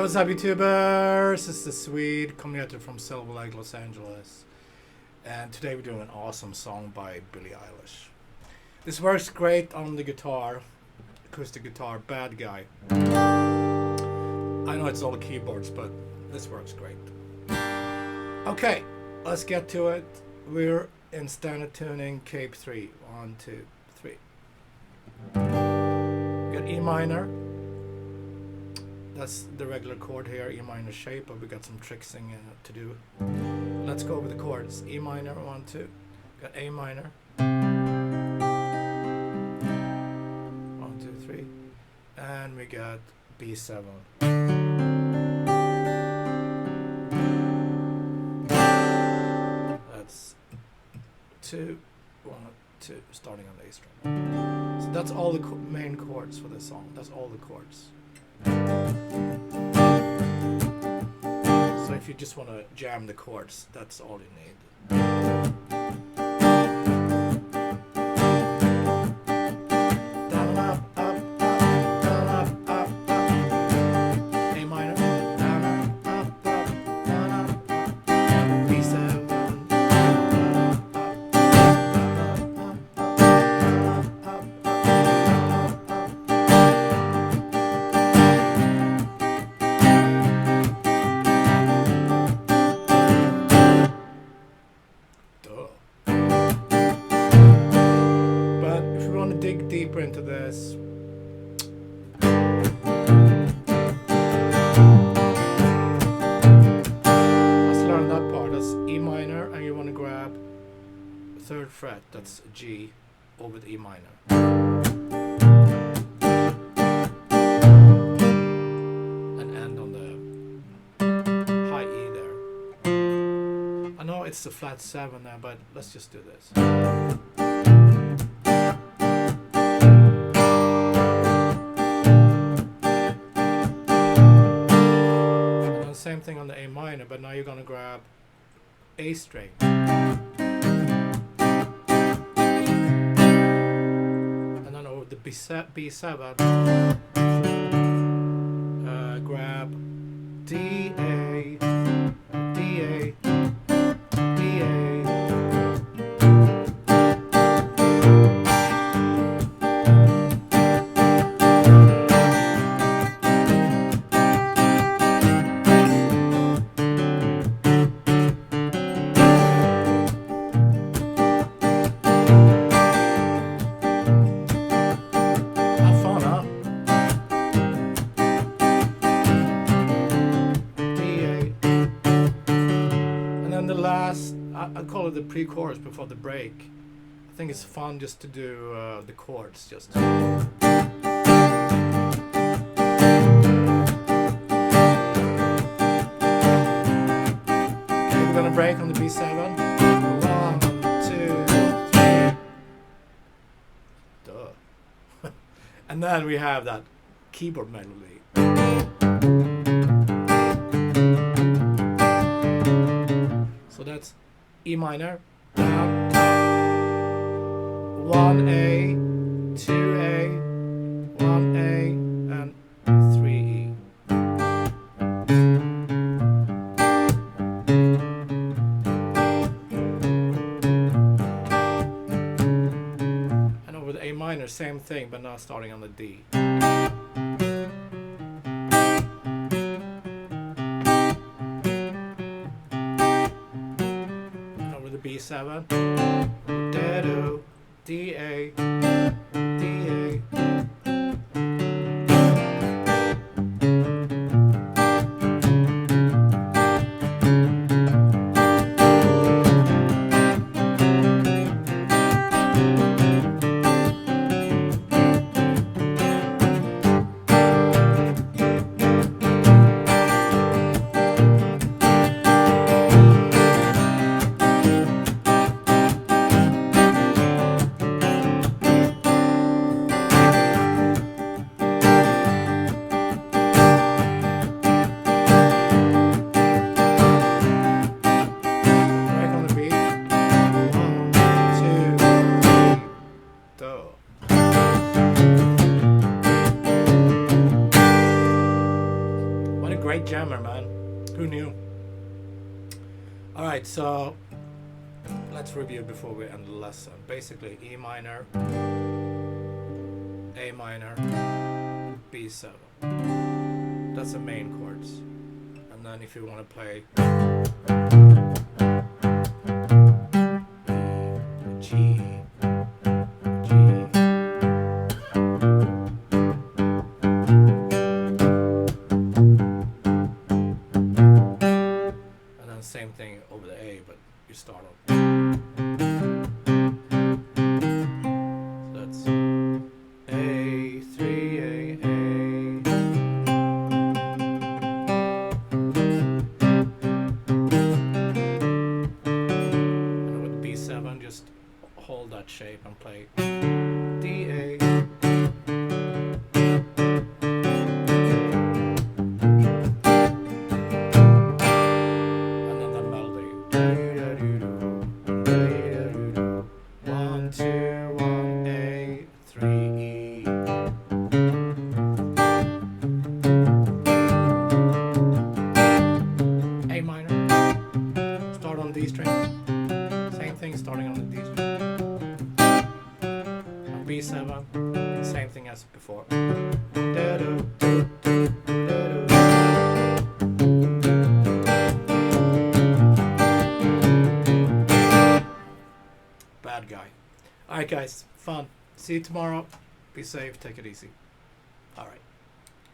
what's up, YouTubers? This is Swede, coming at you from Silver Lake, Los Angeles. And today we're doing an awesome song by Billie Eilish. This works great on the guitar, acoustic guitar, Bad Guy. I know it's all keyboards, but this works great. Okay, let's get to it. We're in standard tuning, cape 3. 1, 2, 3. We got E minor. That's the regular chord here, E minor shape, but we got some tricksing to do. Let's go with the chords. E minor, 1, 2. Got A minor. 1, 2, 3. And we got B7. That's 2, 1, 2, starting on the A string. So that's all the main chords for this song. That's all the chords. So if you just want to jam the chords, that's all you need. Down, up, up, up, down, up, up, up. A minor, down, up, up, up, down, up, up. B7, down, up, up, down, up, up, dig deeper into this. Let's learn that part. That's E minor, and you want to grab 3rd fret, that's G, over the E minor. And end on the high E there. I know it's the flat 7 there, but let's just do this. Same thing on the A minor, but now you're gonna grab A string. And then over the B7, grab D, A, D, A, D, A. I call it the pre-chorus before the break. I think it's fun just to do the chords just. Okay, we're gonna break on the B7. 1, 2, 3. Duh. And then we have that keyboard melody. So that's E minor, down, top, 1A, 2A, 1A, and 3E. And over the A minor, same thing, but now starting on the D. B7, D-do, D-A, D-A. great jammer, man. Who knew? Alright, so let's review before we end the lesson. Basically, E minor, A minor, B7. That's the main chords. And then if you want to play G, and then same thing over the A, but you start on. So that's A, 3A, A. And with B7, just hold that shape and play D, A. And then the melody. 1, 2, 1, A, 3, E. A minor. Start on D string. Same thing, starting on the D string. On B7, same thing as before. Bad guy. Alright guys, fun. See you tomorrow. Be safe, take it easy. Alright.